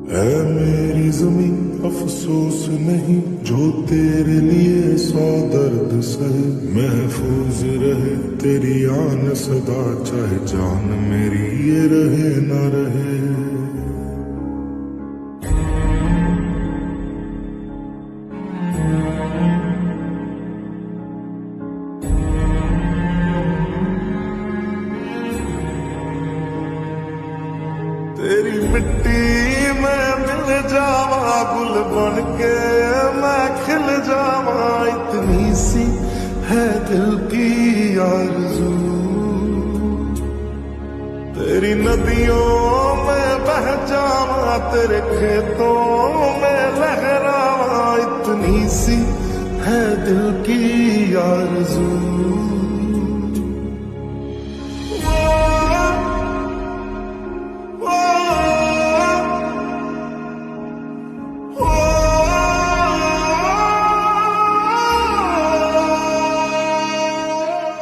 है मेरी ज़मीं अफसोस नहीं जो तेरे लिए सौ दर्द सहे। महफूज रहे तेरी आन सदा चाहे जान मेरी ये रहे ना रहे। तेरी मिट्टी में मिल जावा गुल बन के मैं खिल जावा। इतनी सी है दिल की आरज़ू। तेरी नदियों में बह जावा तेरे खेतों में लहरावा। इतनी सी है दिल की आरज़ू।